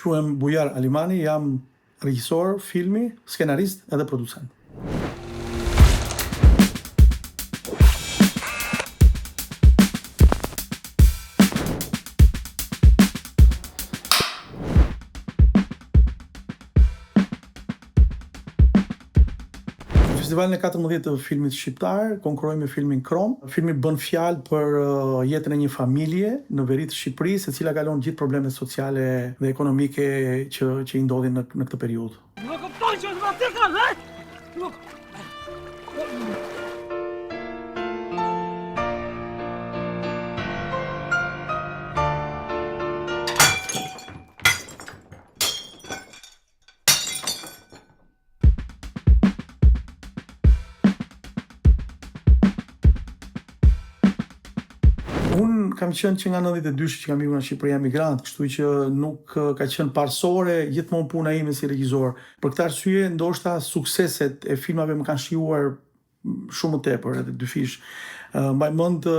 Quhem Bujar Alimani, jam regjisor filmi, skenarist edhe producent. Festivalin e 14 të filmit shqiptar konkurroi me filmin Krom. Filmi bën fjalë për jetën e një familje në veri të Shqipërisë, e cila kalon gjithë problemet sociale dhe ekonomike që i ndodhin në këtë periudhë. Unë kam qenë që nga 92 që kam ikur në Shqipëri emigrant, kështu që nuk ka qenë parsore gjithmonë puna ime si regjisor. Për këtë arsye, ndoshta sukseset e filmave më kanë shijuar shumë më tepër, edhe dyfish. Mbaj mend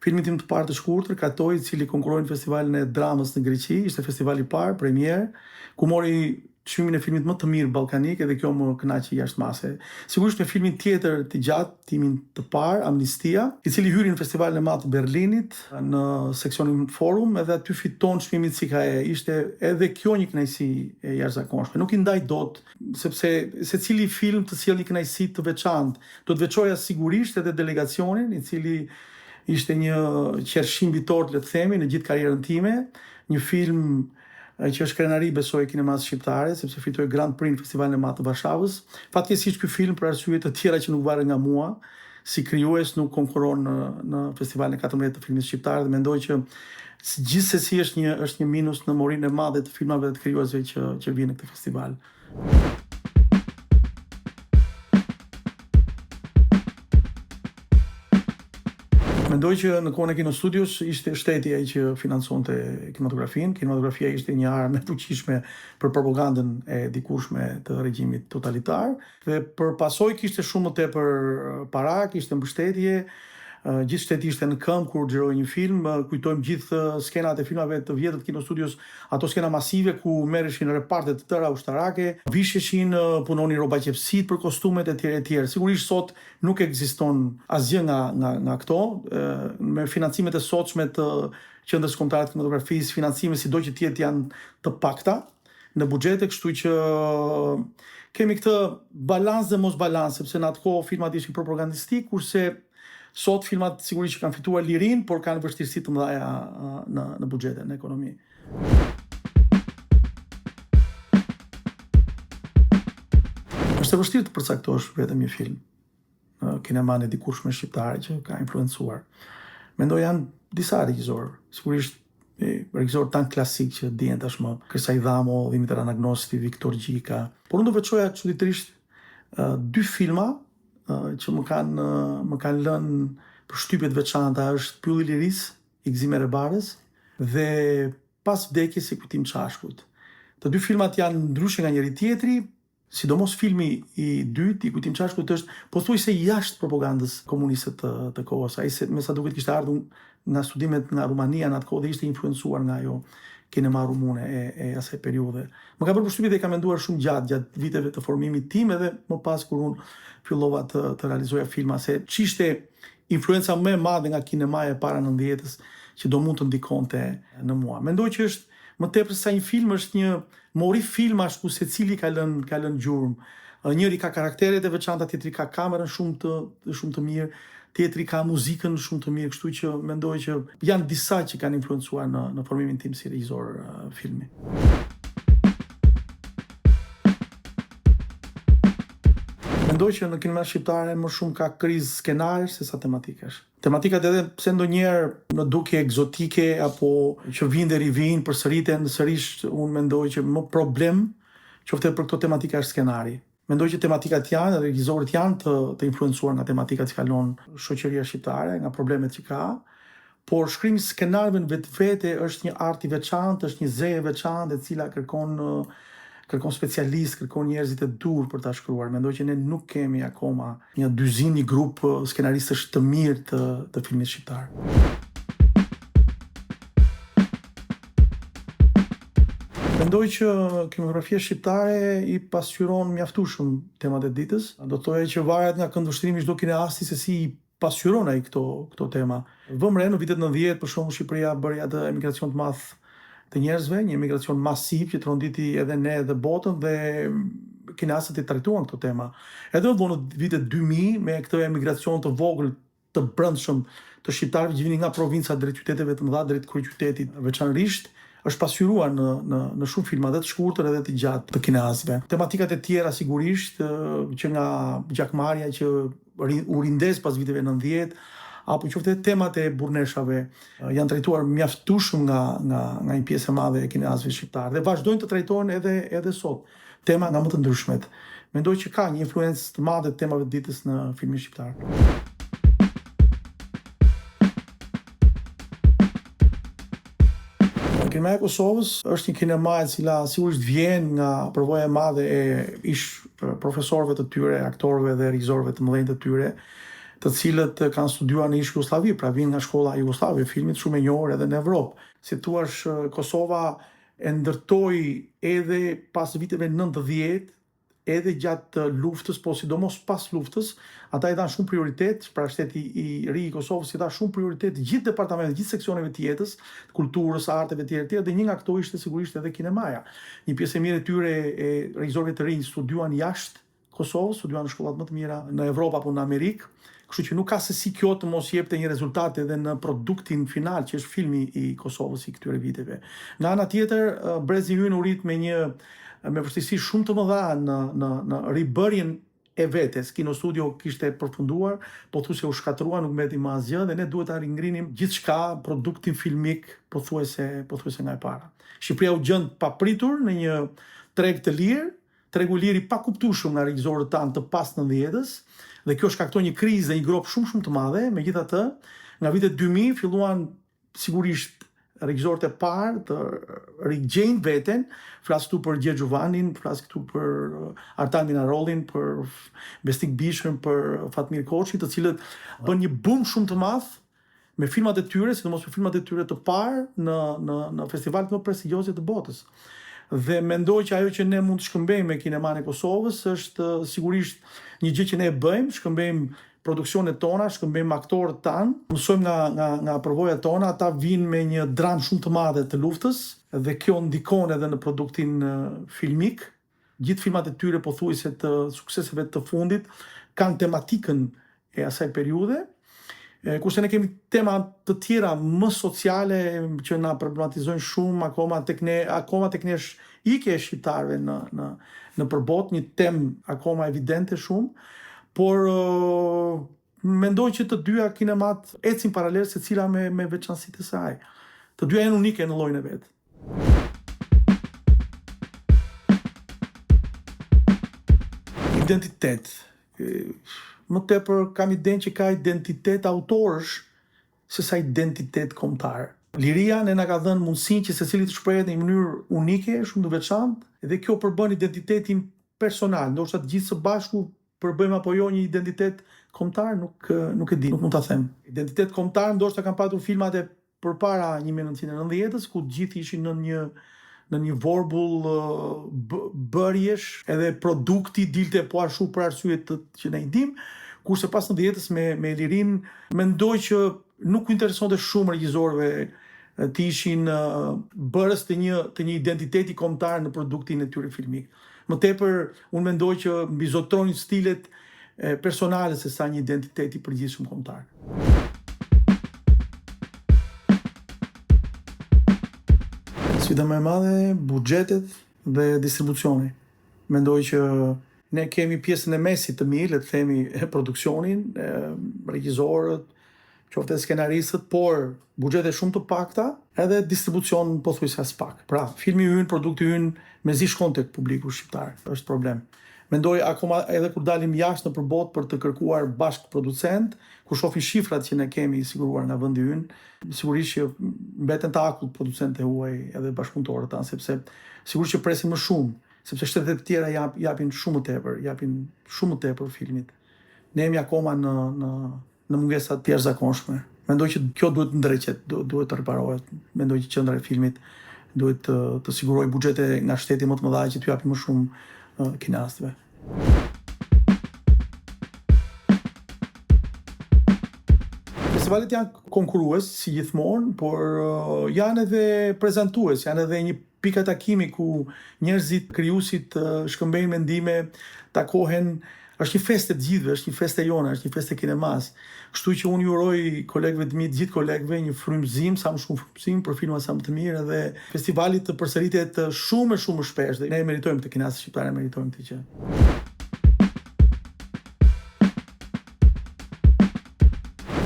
filmin tim të parë të shkurtër, Katoj, i cili konkurroi në festivalin e dramës në Greqi, ishte festivali i parë, premier, ku mori çmimin e filmit më të mirë ballkanik, edhe kjo më kënaqi jashtëmase. Sigurisht me filmin tjetër të gjatë, timin të parë, Amnistia, i cili hyri në festivalin e madh të Berlinit në seksionin Forum, edhe aty fiton çmimin CKE. Ishte edhe kjo një kënaqësi e jashtëzakonshme. Nuk i ndaj dot, sepse secili film të sjell një kënaqësi të veçantë. Do të veçoja sigurisht edhe delegacionin, i cili ishte një qershim bitor, le të themi, në gjithë karrierën time, një film që është krenari besoj kinemas shqiptare, sepse fitoi Grand Prix në Festivalin e Madh të Varshavës. Fatkeqësisht ky film për arsye të tjera që nuk varen nga mua, si krijues nuk konkurron në Festivalin e 14 të filmit shqiptar, dhe mendoj që gjithsesi është një minus në morinë e madhe të filmave të krijuesve që vinë në këtë festival. Mendoj që në kohën e Kino Studios ishte shteti ai që financonte kinematografin. Kinematografia ishte një armë e fuqishme për propagandën e dikurshme të regjimit totalitar, dhe për pasojë kishte shumë më tepër para, kishte mbështetje. Gjithë shteti ishte në këmbë kur xhiroi një film. Kujtojmë gjithë skenat e filmave të vjetër të Kino Studios, ato skena masive ku merreshin reparte të tëra ushtarake, visheshin, punonin rroba qepësit për kostumet e tjera. Sigurisht sot nuk ekziston asgjë nga këto. Me financimet e sotshme të Qendrës Kombëtare të Kinematografisë, financime sido që të jetë janë të pakta në buxhete, kështu që kemi këtë balans dhe mos balans, sepse në atë kohë filmat ishin propagandistik, kurse sot filmat sigurisht që kanë fituar lirin, por kanë vështirësi të mëdha në buxhete, në ekonomi. Është e vështirë të përcaktosh vetëm një film kineman e dikurshme shqiptare që ka influencuar. Mendoj janë disa regjizorë, sigurisht regjizorë tan klasik që dihen tashmë, Kërsaj Dhamo, Dimitër Anagnosti, Viktor Gjika. Por unë do veçoja çuditërisht dy filma që më kanë lënë përshtypje të veçanta, është Pylli i Lirisë, i Gzim Erebarës, dhe Pas vdekjes së Kujtim Çashkut. Të dy filmat janë ndryshe nga njëri tjetri, sidomos filmi i dytë, i Kujtim Çashkut, është pothuajse jashtë propagandës komuniste të kohës. Ai me sa duket kishte ardhur nga studimet nga Rumania në atë kohë dhe ishte influencuar nga ajo kinema rumune e asaj periudhe. Më ka bërë përshtypje dhe ka menduar shumë gjatë viteve të formimit tim, edhe më pas kur unë fillova të realizoja filma, se ç'ishte influenca më e madhe nga kinemaja e para 90-s që do mund të ndikonte në mua. Mendoj që është më tepër se një film, është një mori filmash ku secili ka lënë gjurmë. Njëri ka karakteret e veçanta, tjetri ka kamerën shumë të mirë, tjetri ka muzikën shumë të mirë, kështu që mendoj që janë disa që kanë influencuar në formimin tim si regjisor filmi. Mendoj që në kinema shqiptare më shumë ka krizë skenarësh se sa tematikash. Tematikat edhe pse ndonjëherë në dukje egzotike apo që vinë dhe rivinë, përsëriten, sërish unë mendoj që më problem qoftë për këto tematika është skenari. Mendoj që tematikat janë, dhe regjizorët janë të influencuar nga tematikat që kalon shoqëria shqiptare, nga problemet që ka, por shkrimi i skenarëve në vetvete është një art i veçantë, është një zë e veçantë e cila kërkon specialist, kërkon njerëzit e dur për ta shkruar. Mendoj që ne nuk kemi akoma një dyzinë, një grup skenaristësh të mirë të filmit shqiptar. Mendoj që kinematografia shqiptare i pasqyron mjaftueshëm temat e ditës. Do të thojë që varet nga këndvështrimi i çdo kineasti se si i pasqyron ai këto tema. Vëmë re në vitet 90, për shembull, Shqipëria bëri atë emigracion të madh të njerëzve, një emigracion masiv që tronditi edhe ne dhe botën dhe kineastët i trajtuan këto tema. Edhe më vonë në vitet 2000 me këtë emigracion të vogël të brendshëm të shqiptarëve që vinin nga provinca drejt qyteteve të mëdha, drejt kryeqytetit veçanërisht, është pasqyruar në shumë filma dhe të shkurtër edhe të gjatë të kineastëve. Tematikat e tjera sigurisht që nga gjakmarrja që u rindes pas viteve 90, apo qoftë temat e burneshave janë trajtuar mjaftueshëm nga një pjesë e madhe e kineastëve shqiptarë dhe vazhdojnë të trajtohen edhe sot tema nga më të ndryshmet. Mendoj që ka një influencë të madhe të temave të ditës në filmin shqiptar. Kinemaja e Kosovës është një kinema e cila sigurisht vjen nga përvoja e madhe e ish profesorëve të tyre, aktorëve dhe regjisorëve të mëdhenj të tyre, të cilët kanë studiuar në ish Jugosllavi, pra vinë nga shkolla jugoslave, filmit shumë e njohur edhe në Evropë. Si thua, Kosova e ndërtoi edhe pas viteve 90, edhe gjatë luftës, po sidomos pas luftës, ata i dhanë shumë prioritet, pra shteti i ri i Kosovës i dha shumë prioritet gjithë departamentet, gjithë seksioneve të jetës, kulturës, arteve tjera, dhe një nga këto ishte sigurisht edhe kinemaja. Një pjesë e mirë e tyre e regjisorëve të rinj studiuan jashtë Kosovës, studiuan në shkollat më të mira në Evropë apo në Amerikë, kështu që nuk ka se si kjo të mos jepte një rezultat edhe në produktin final që është filmi i Kosovës i këtyre viteve. Nga ana tjetër, brezi ynë u rit me vështirësi shumë të mëdha në ribërjen e vetes. Kino Studio kishte përfunduar, pothuajse u shkatrua, nuk mbeti më asgjë dhe ne duhet ta ringrinim gjithçka, produktin filmik pothuajse nga e para. Shqipëria u gjend papritur në një treg të lirë, tregu i lirë i pakuptueshëm nga regjisorët tanë të pas 90-s, dhe kjo shkaktoi një krizë dhe një grop shumë të madhe. Megjithatë, nga vitet 2000 filluan sigurisht regjisorët e parë të rigjejnë veten, flas këtu për Gjergj Gjovanin, flas këtu për Artan Minarolin, për Besnik Bishën, për Fatmir Koçi, të cilët bën një boom shumë të madh me filmat e tyre, sidomos me filmat e tyre të parë në festivalet më prestigjioze të botës. Dhe mendoj që ajo që ne mund të shkëmbejmë me kinemanë e Kosovës është sigurisht një gjë që ne e bëjmë, shkëmbejmë produksionet tona, shkëmbejmë aktorët tanë, mësojmë nga përvojat tona, ata vinë me një dramë shumë të madhe të luftës dhe kjo ndikon edhe në produktin filmik. Gjithë filmat e tyre pothuajse të sukseseve të fundit kanë tematikën e asaj periudhe, kurse ne kemi tema të tjera më sociale që na problematizojnë shumë akoma tek ne ikja e shqiptarëve në përbot, një temë akoma evidente shumë, por mendoj që të dyja kinemat ecin paralel secila me veçanësitë e saj. Të dyja janë unike në llojin e vet. Identitet. Më tepër kam idenë që ka identitet autorësh se sa identitet kombëtar. Liria ne na ka dhënë mundësinë që secili të shprehet në një mënyrë unike, shumë të veçantë, dhe kjo përbën identitetin personal. Ndoshta të gjithë së bashku përbëjmë apo jo një identitet kombëtar, nuk e di, nuk mund ta them. Identitet kombëtar ndoshta kanë patur filmat e përpara 1990-s, ku të gjithë ishin në një vorbull bërjesh, edhe produkti dilte po ashtu për arsye që ne i dim, kurse pas 90-s me lirin mendoj që nuk u interesonte shumë regjisorëve të ishin bërës të një identiteti kombëtar në produktin e tyre filmik. Më tepër, unë mendoj që mbizotronin stilet personale se sa një identitet i përgjithshëm kombëtar. Sfida më e madhe, buxhetet dhe distribucioni. Mendoj që ne kemi pjesën e mesit të mirë, le të themi, produksionin, regjisorët, qoftë skenaristët, por buxhete shumë të pakta, edhe distribucion pothuajse as pak. Pra, filmi ynë, produkti ynë mezi shkon tek publiku shqiptar, është problem. Mendoj akoma edhe kur dalim jashtë në përbot për të kërkuar bashkë producent, kur shohim shifrat që ne kemi siguruar nga vendi ynë, sigurisht që mbeten të akull producentët e huaj edhe bashkëpunëtorët tanë, sepse sigurisht që presin më shumë, sepse shtetet e tjera japin shumë më tepër filmit. Ne jemi akoma në mungesa të jashtëzakonshme. Mendoj që kjo duhet ndreqet, duhet të riparohet. Mendoj që qendra e filmit duhet të siguroj buxhete nga shteti më të mëdha që t'u japin më shumë kinastëve. Festivalet janë konkurrues, si gjithmonë, por janë edhe prezantues, janë edhe një pikë takimi ku njerëzit, krijuesit shkëmbejnë mendime, takohen. Është një festë e gjithëve, është një festë e jona, është një festë e kinemas. Kështu që unë ju uroj kolegëve të mi, të gjithë kolegëve, një frymëzim, sa më shumë frymëzim për filma sa më të mirë, dhe festivali të përsëritet shumë më shpesh, dhe ne e meritojmë këtë kinasë shqiptare, e meritojmë këtë gjë.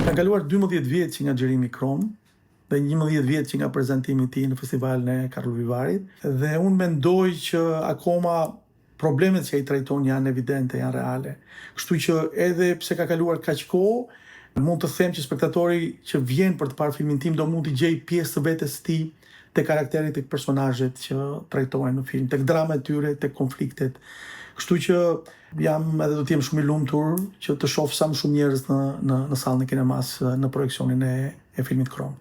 Kanë kaluar 12 vjet që nga xhirimi Krom, dhe 11 vjet që nga prezantimi i tij në festivalin e Karlovy Varit, dhe unë mendoj që akoma problemet që ai trajton janë evidente, janë reale. Kështu që edhe pse ka kaluar kaq kohë, mund të them që spektatori që vjen për të parë filmin tim do mund të gjejë pjesë të vetes së tij tek karakterit, tek personazhet që trajtohen në film, tek dramat e tyre, tek konfliktet. Kështu që jam edhe do të jem shumë i lumtur që të shoh sa më shumë njerëz në sallën e kinemas në projeksionin e filmit Krom.